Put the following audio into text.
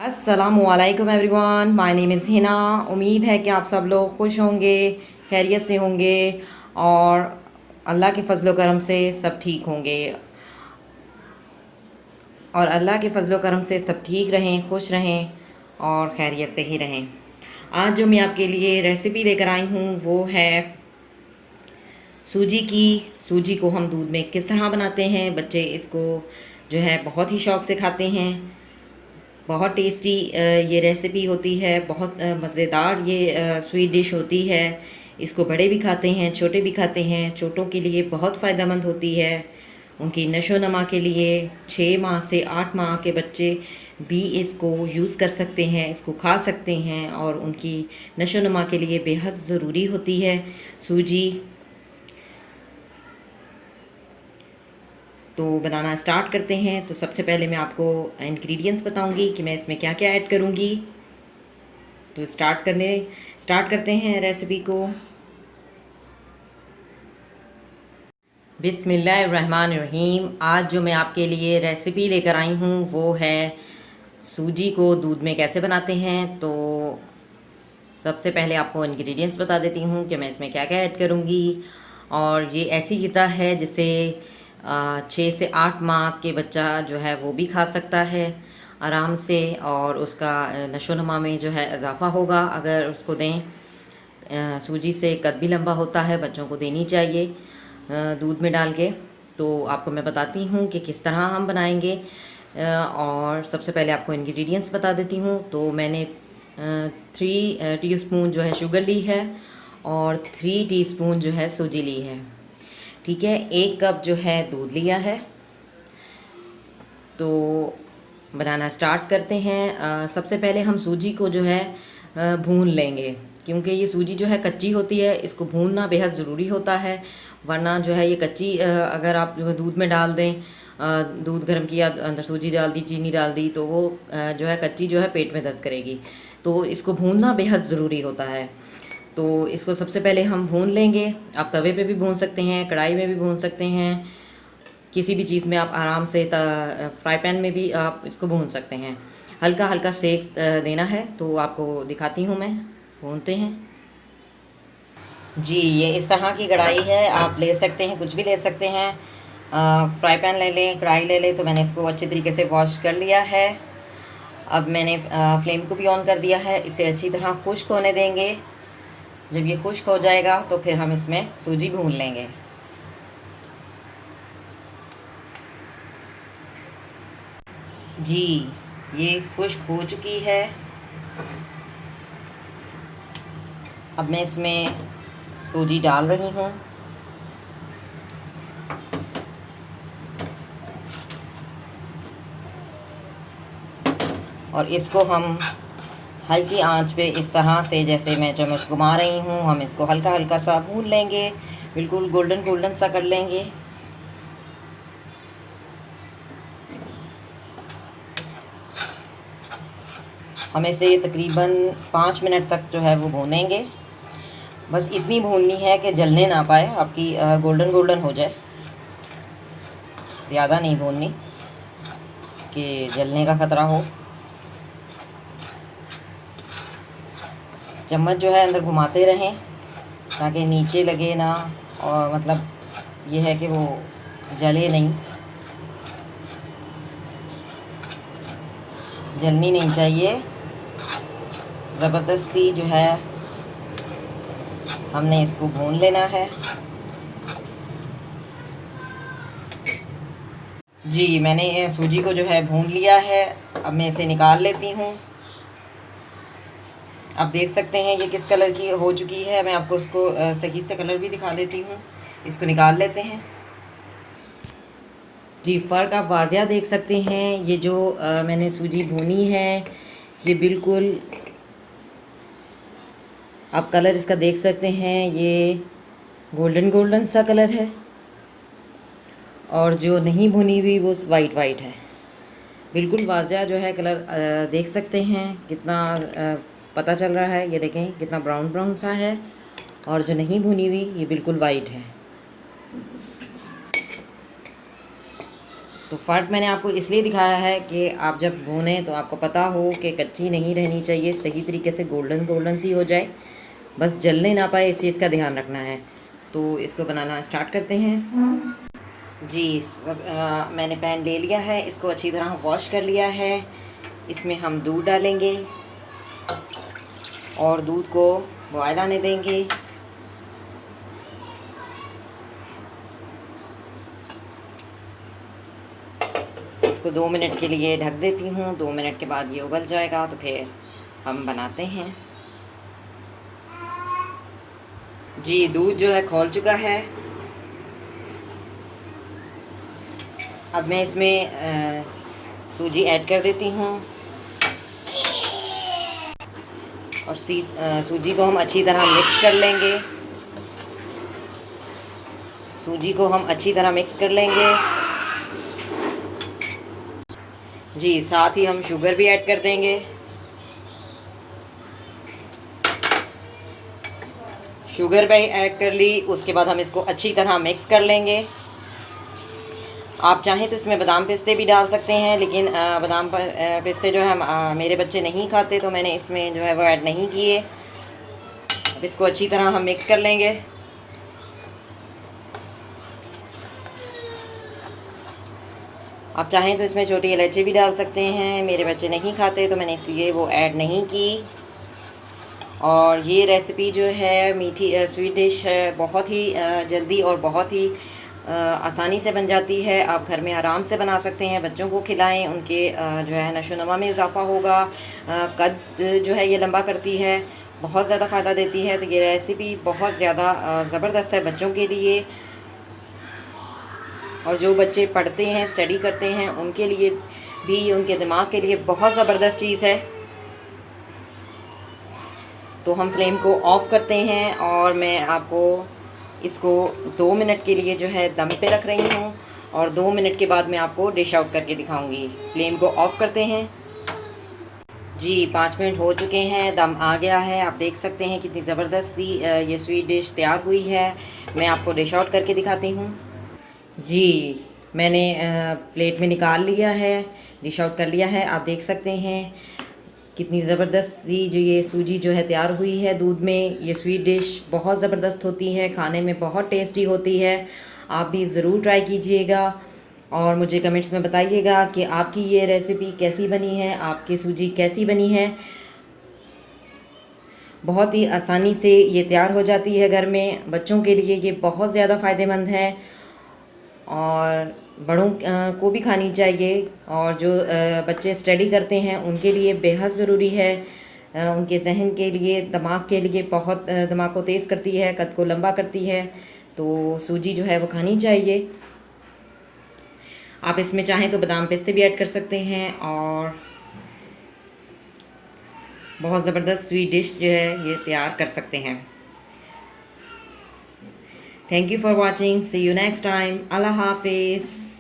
अस्सलामुअलैकुम everyone, my name is Hina. उम्मीद है कि आप सब लोग खुश होंगे, खैरियत से होंगे और अल्लाह के फजलो करम से सब ठीक होंगे और अल्लाह के फजलो करम से सब ठीक रहें, खुश रहें और खैरियत से ही रहें। आज जो मैं आपके लिए रेसिपी लेकर आई हूँ वो है सूजी की। सूजी को हम दूध में किस तरह बनाते हैं, बच्चे इसको जो है बहुत ही शौक़ से खाते हैं। बहुत टेस्टी ये रेसिपी होती है, बहुत मज़ेदार ये स्वीट डिश होती है। इसको बड़े भी खाते हैं, छोटे भी खाते हैं। छोटों के लिए बहुत फ़ायदेमंद होती है, उनकी नशो नमा के लिए। 6 माह से 8 माह के बच्चे भी इसको यूज़ कर सकते हैं, इसको खा सकते हैं और उनकी नशो नमा के लिए बेहद ज़रूरी होती है सूजी। तो बनाना स्टार्ट करते हैं। तो सबसे पहले मैं आपको इंग्रेडिएंट्स बताऊंगी कि मैं इसमें क्या क्या ऐड करूंगी। तो स्टार्ट करते हैं रेसिपी को। बिस्मिल्लाहिर्रहमानिर्रहीम। आज जो मैं आपके लिए रेसिपी लेकर आई हूँ वो है सूजी को दूध में कैसे बनाते हैं। तो सबसे पहले आपको इंग्रेडिएंट्स बता देती हूँ कि मैं इसमें क्या क्या ऐड करूँगी। और ये ऐसी ग़िज़ा है जिसे 6 से 8 माह के बच्चा जो है वो भी खा सकता है आराम से, और उसका नशो नमा में जो है इजाफ़ा होगा अगर उसको दें। सूजी से कद भी लंबा होता है, बच्चों को देनी चाहिए दूध में डाल के। तो आपको मैं बताती हूँ कि किस तरह हम बनाएंगे। और सबसे पहले आपको इंग्रेडिएंट्स बता देती हूँ। तो मैंने 3 टीस्पून जो है शुगर ली है और 3 टीस्पून जो है सूजी ली है। ठीक है, 1 कप जो है दूध लिया है। तो बनाना स्टार्ट करते हैं। सबसे पहले हम सूजी को जो है भून लेंगे, क्योंकि ये सूजी जो है कच्ची होती है, इसको भूनना बेहद ज़रूरी होता है। वरना जो है ये कच्ची अगर आप जो है दूध में डाल दें, दूध गर्म किया, अंदर सूजी डाल दी, चीनी डाल दी, तो वो जो है कच्ची जो है पेट में दर्द करेगी। तो इसको भूनना बेहद ज़रूरी होता है। तो इसको सबसे पहले हम भून लेंगे। आप तवे पे भी भून सकते हैं, कढ़ाई में भी भून सकते हैं, किसी भी चीज़ में आप आराम से फ्राई पैन में भी आप इसको भून सकते हैं। हल्का हल्का सेक देना है। तो आपको दिखाती हूँ मैं, भूनते हैं। जी, ये इस तरह की कढ़ाई है, आप ले सकते हैं, कुछ भी ले सकते हैं। फ्राई पैन ले लें, कढ़ाई ले लें। तो मैंने इसको अच्छे तरीके से वॉश कर लिया है। अब मैंने फ्लेम को भी ऑन कर दिया है। इसे अच्छी तरह खुश्क होने देंगे। जब ये खुश्क हो जाएगा तो फिर हम इसमें सूजी भून लेंगे। जी, ये खुश्क हो चुकी है। अब मैं इसमें सूजी डाल रही हूँ। और इसको हम हल्की आंच पे इस तरह से, जैसे मैं चम्मच घुमा रही हूँ, हम इसको हल्का हल्का सा भून लेंगे, बिल्कुल गोल्डन गोल्डन सा कर लेंगे। हमें इसे तकरीबन 5 मिनट तक जो है वो भूनेंगे। बस इतनी भूननी है कि जलने ना पाए, आपकी गोल्डन गोल्डन हो जाए। ज़्यादा नहीं भूननी कि जलने का ख़तरा हो। चम्मच जो है अंदर घुमाते रहें ताकि नीचे लगे ना, और मतलब ये है कि वो जले नहीं, जलनी नहीं चाहिए। ज़बरदस्ती जो है हमने इसको भून लेना है। जी, मैंने सूजी को जो है भून लिया है। अब मैं इसे निकाल लेती हूँ। आप देख सकते हैं ये किस कलर की हो चुकी है। मैं आपको उसको सही से कलर भी दिखा देती हूँ। इसको निकाल लेते हैं। जी, फ़र्क आप वाज़िया देख सकते हैं। ये जो मैंने सूजी भूनी है, ये बिल्कुल आप कलर इसका देख सकते हैं, ये गोल्डन गोल्डन सा कलर है। और जो नहीं भुनी हुई वो वाइट वाइट है। बिल्कुल वाज़िया जो है कलर देख सकते हैं कितना पता चल रहा है। ये देखें कितना ब्राउन ब्राउन सा है। और जो नहीं भुनी हुई ये बिल्कुल वाइट है। तो फ़र्क मैंने आपको इसलिए दिखाया है कि आप जब भूनें तो आपको पता हो कि कच्ची नहीं रहनी चाहिए, सही तरीके से गोल्डन गोल्डन सी हो जाए, बस जलने ना पाए, इस चीज़ का ध्यान रखना है। तो इसको बनाना स्टार्ट करते हैं। जी मैंने पैन ले लिया है, इसको अच्छी तरह वॉश कर लिया है। इसमें हम दूध डालेंगे और दूध को बॉयल आने देंगे। इसको 2 मिनट के लिए ढक देती हूँ। 2 मिनट के बाद ये उबल जाएगा तो फिर हम बनाते हैं। जी दूध जो है खौल चुका है। अब मैं इसमें सूजी ऐड कर देती हूँ और सूजी को हम अच्छी तरह मिक्स कर लेंगे। सूजी को हम अच्छी तरह मिक्स कर लेंगे। जी साथ ही हम शुगर भी ऐड कर देंगे। शुगर भी ऐड कर ली, उसके बाद हम इसको अच्छी तरह मिक्स कर लेंगे। आप चाहें तो इसमें बादाम पिस्ते भी डाल सकते हैं, लेकिन बादाम पिस्ते जो है मेरे बच्चे नहीं खाते, तो मैंने इसमें जो है वो ऐड नहीं किए। अब इसको अच्छी तरह हम मिक्स कर लेंगे। आप चाहें तो इसमें छोटी इलायची भी डाल सकते हैं, मेरे बच्चे नहीं खाते तो मैंने इसलिए वो ऐड नहीं की। और ये रेसिपी जो है मीठी स्वीट डिश है, बहुत ही जल्दी और बहुत ही आसानी से बन जाती है। आप घर में आराम से बना सकते हैं, बच्चों को खिलाएं, उनके जो है नशोनमा में इजाफ़ा होगा। कद जो है ये लंबा करती है, बहुत ज़्यादा फ़ायदा देती है। तो ये रेसिपी बहुत ज़्यादा ज़बरदस्त है बच्चों के लिए, और जो बच्चे पढ़ते हैं, स्टडी करते हैं, उनके लिए भी, उनके दिमाग के लिए बहुत ज़बरदस्त चीज़ है। तो हम फ्लेम को ऑफ़ करते हैं और मैं आपको इसको 2 मिनट के लिए जो है दम पे रख रही हूँ, और 2 मिनट के बाद मैं आपको डिश आउट करके दिखाऊंगी। फ्लेम को ऑफ़ करते हैं। जी 5 मिनट हो चुके हैं, दम आ गया है। आप देख सकते हैं कितनी ज़बरदस्त सी ये स्वीट डिश तैयार हुई है। मैं आपको डिश आउट करके दिखाती हूँ। जी मैंने प्लेट में निकाल लिया है, डिश आउट कर लिया है। आप देख सकते हैं कितनी ज़बरदस्त सी जो ये सूजी जो है तैयार हुई है दूध में। ये स्वीट डिश बहुत ज़बरदस्त होती है, खाने में बहुत टेस्टी होती है। आप भी ज़रूर ट्राई कीजिएगा और मुझे कमेंट्स में बताइएगा कि आपकी ये रेसिपी कैसी बनी है, आपकी सूजी कैसी बनी है। बहुत ही आसानी से ये तैयार हो जाती है घर में। बच्चों के लिए ये बहुत ज़्यादा फ़ायदेमंद है और बड़ों को भी खानी चाहिए, और जो बच्चे स्टडी करते हैं उनके लिए बेहद ज़रूरी है। उनके जहन के लिए, दिमाग के लिए बहुत दिमाग को तेज़ करती है, कद को लंबा करती है। तो सूजी जो है वो खानी चाहिए। आप इसमें चाहें तो बादाम पिस्ते भी ऐड कर सकते हैं, और बहुत ज़बरदस्त स्वीट डिश जो है ये तैयार कर सकते हैं। Thank you for watching. See you next time. Allah Hafiz.